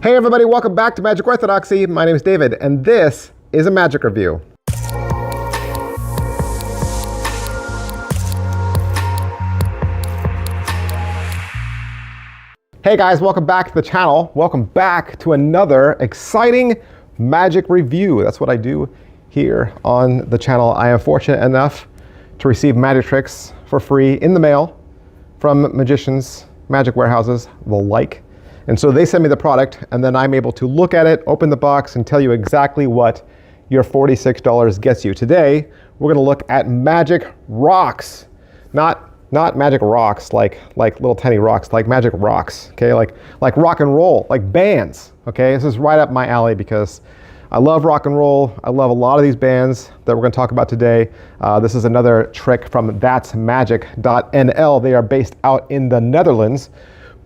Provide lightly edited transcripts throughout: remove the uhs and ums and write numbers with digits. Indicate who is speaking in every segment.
Speaker 1: Hey everybody, welcome back to Magic Orthodoxy. My name is David, and this is a magic review. Hey guys, welcome back to the channel. Welcome back to another exciting magic review. That's what I do here on the channel. I am fortunate enough to receive magic tricks for free in the mail from magicians, magic warehouses, the like. And so they send me the product, and then I'm able to look at it, open the box, and tell you exactly what your $46 gets you. Today, we're gonna look at magic rocks. Not magic rocks like little tiny rocks, like magic rocks, okay? Like rock and roll, like bands, okay? This is right up my alley because I love rock and roll. I love a lot of these bands that we're gonna talk about today. This is another trick from thatsmagic.nl. They are based out in the Netherlands.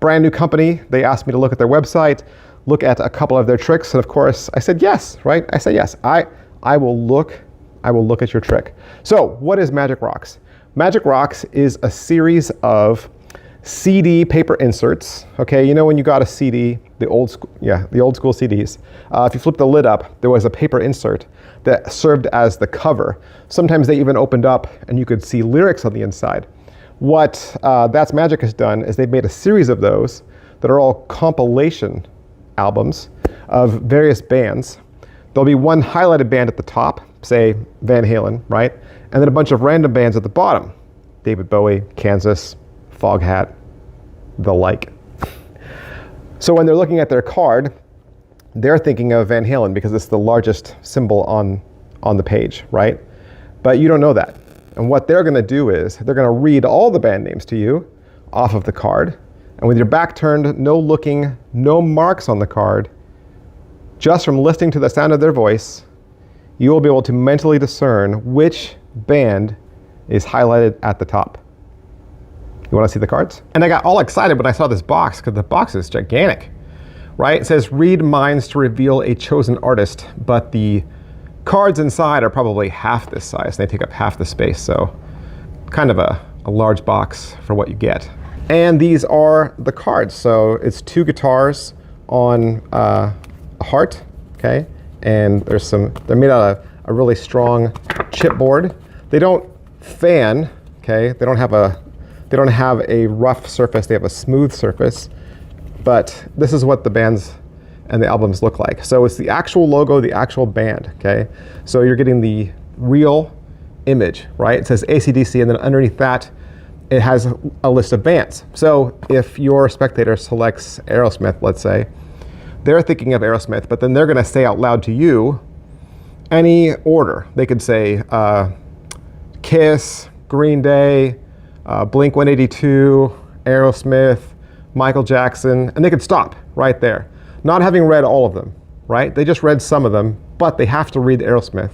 Speaker 1: Brand new company. They asked me to look at their website, look at a couple of their tricks, and of course I said yes, right? I said yes. I will look at your trick. So what is Magic Rocks? Magic Rocks is a series of CD paper inserts. Okay, you know when you got a CD, the old school CDs. If you flip the lid up, there was a paper insert that served as the cover. Sometimes they even opened up and you could see lyrics on the inside. What That's Magic has done is they've made a series of those that are all compilation albums of various bands. There'll be one highlighted band at the top, say Van Halen, right? And then a bunch of random bands at the bottom. David Bowie, Kansas, Foghat, the like. So when they're looking at their card, they're thinking of Van Halen because it's the largest symbol on the page, right? But you don't know that. And what they're gonna do is they're gonna read all the band names to you off of the card. And with your back turned, no looking, no marks on the card, just from listening to the sound of their voice, you will be able to mentally discern which band is highlighted at the top. You wanna see the cards? And I got all excited when I saw this box because the box is gigantic, right? It says read minds to reveal a chosen artist, but the cards inside are probably half this size. They take up half the space, so kind of a large box for what you get. And these are the cards. So it's two guitars on a heart, okay? And they're made out of a really strong chipboard. They don't fan, okay? They don't have a rough surface. They have a smooth surface. But this is what the bands and the albums look like. So it's the actual logo, the actual band, okay? So you're getting the real image, right? It says AC/DC, and then underneath that, it has a list of bands. So if your spectator selects Aerosmith, let's say, they're thinking of Aerosmith, but then they're gonna say out loud to you any order. They could say Kiss, Green Day, Blink-182, Aerosmith, Michael Jackson, and they could stop right there. Not having read all of them, right? They just read some of them, but they have to read Aerosmith,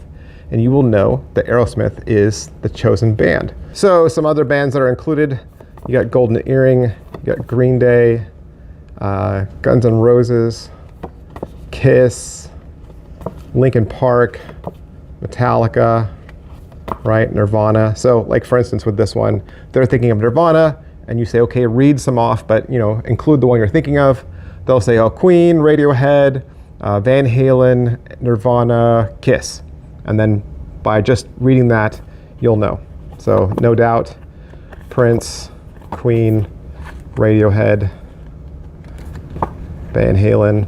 Speaker 1: and you will know that Aerosmith is the chosen band. So some other bands that are included, you got Golden Earring, you got Green Day, Guns N' Roses, Kiss, Linkin Park, Metallica, right? Nirvana. So like for instance with this one, they're thinking of Nirvana, and you say, okay, read some off, but include the one you're thinking of. They'll say, oh, Queen, Radiohead, Van Halen, Nirvana, Kiss. And then by just reading that, you'll know. So No Doubt, Prince, Queen, Radiohead, Van Halen,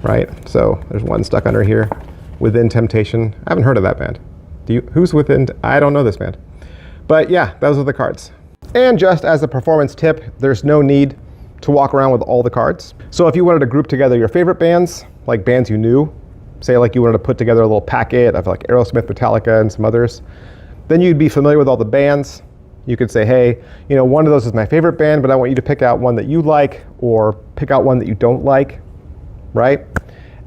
Speaker 1: right? So there's one stuck under here. Within Temptation. I haven't heard of that band. Who's Within? I don't know this band. But yeah, those are the cards. And just as a performance tip, there's no need to walk around with all the cards. So if you wanted to group together your favorite bands, like bands you knew, say like you wanted to put together a little packet of like Aerosmith, Metallica, and some others, then you'd be familiar with all the bands. You could say, hey, one of those is my favorite band, but I want you to pick out one that you like, or pick out one that you don't like, right?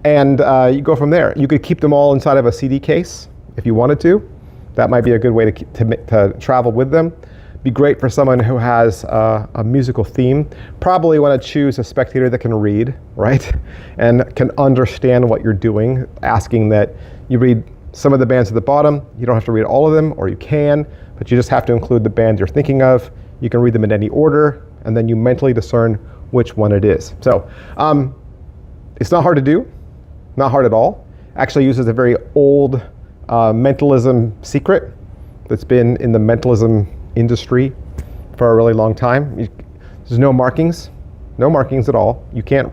Speaker 1: And you go from there. You could keep them all inside of a CD case if you wanted to. That might be a good way to travel with them. Be great for someone who has a musical theme. Probably want to choose a spectator that can read, right? And can understand what you're doing, asking that you read some of the bands at the bottom. You don't have to read all of them, or you can, but you just have to include the band you're thinking of. You can read them in any order, and then you mentally discern which one it is. So It's not hard to do, not hard at all. Actually uses a very old mentalism secret that's been in the mentalism industry for a really long time. There's no markings at all. You can't,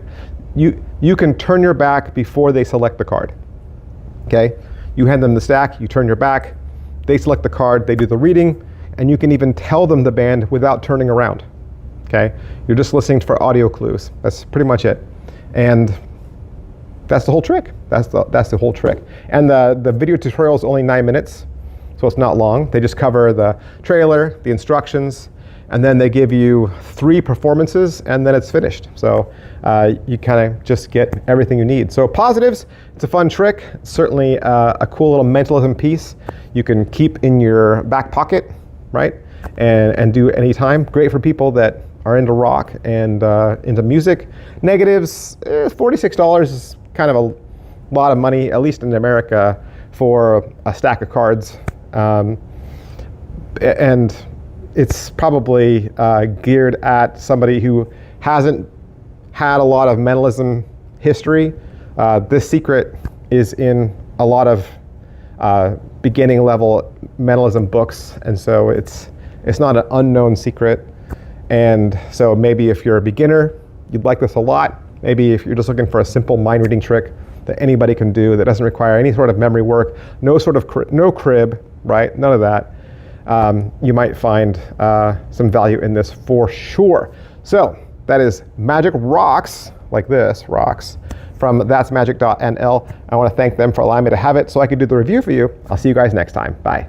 Speaker 1: you can turn your back before they select the card. Okay, you hand them the stack, you turn your back, they select the card, they do the reading, and you can even tell them the band without turning around. Okay, you're just listening for audio clues. That's pretty much it, and that's the whole trick. That's the whole trick. And the video tutorial is only 9 minutes, so it's not long. They just cover the trailer, the instructions, and then they give you 3 performances, and then it's finished. So you kind of just get everything you need. So positives, it's a fun trick. It's certainly a cool little mentalism piece you can keep in your back pocket, right? And do anytime. Great for people that are into rock and into music. Negatives, $46 is kind of a lot of money, at least in America, for a stack of cards. And it's probably geared at somebody who hasn't had a lot of mentalism history. This secret is in a lot of beginning level mentalism books, and so it's not an unknown secret. And so maybe if you're a beginner, you'd like this a lot. Maybe if you're just looking for a simple mind reading trick that anybody can do that doesn't require any sort of memory work, no crib, right? None of that. You might find some value in this for sure. So that is Magic Rocks, like this, rocks, from thatsmagic.nl. I want to thank them for allowing me to have it so I could do the review for you. I'll see you guys next time. Bye.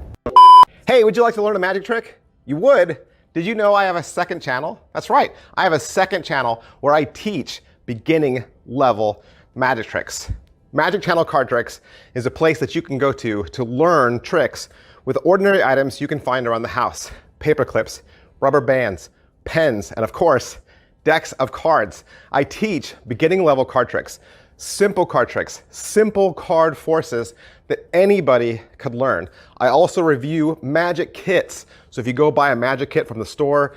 Speaker 1: Hey, would you like to learn a magic trick? You would? Did you know I have a second channel? That's right. I have a second channel where I teach beginning level magic tricks. Magic Channel Card Tricks is a place that you can go to learn tricks with ordinary items you can find around the house. Paper clips, rubber bands, pens, and of course, decks of cards. I teach beginning level card tricks, simple card tricks, simple card forces that anybody could learn. I also review magic kits. So if you go buy a magic kit from the store,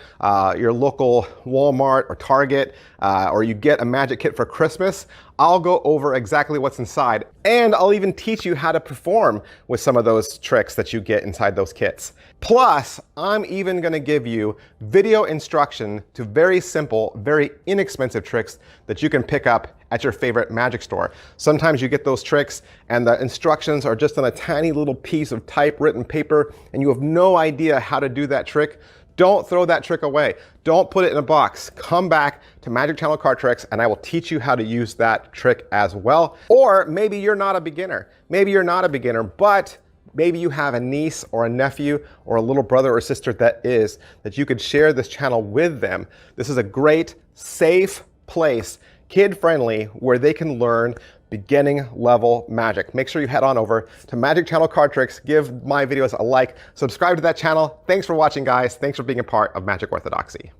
Speaker 1: your local Walmart or Target, or you get a magic kit for Christmas, I'll go over exactly what's inside. And I'll even teach you how to perform with some of those tricks that you get inside those kits. Plus, I'm even gonna give you video instruction to very simple, very inexpensive tricks that you can pick up at your favorite magic store. Sometimes you get those tricks and the instructions are just on a tiny little piece of typewritten paper and you have no idea how to do that trick. Don't throw that trick away. Don't put it in a box. Come back to Magic Channel Card Tricks and I will teach you how to use that trick as well. Or maybe you're not a beginner. Maybe you're not a beginner, but maybe you have a niece or a nephew or a little brother or sister that you could share this channel with them. This is a great, safe place, kid-friendly, where they can learn beginning level magic. Make sure you head on over to Magic Channel Card Tricks, give my videos a like, subscribe to that channel. Thanks for watching, guys. Thanks for being a part of Magic Orthodoxy.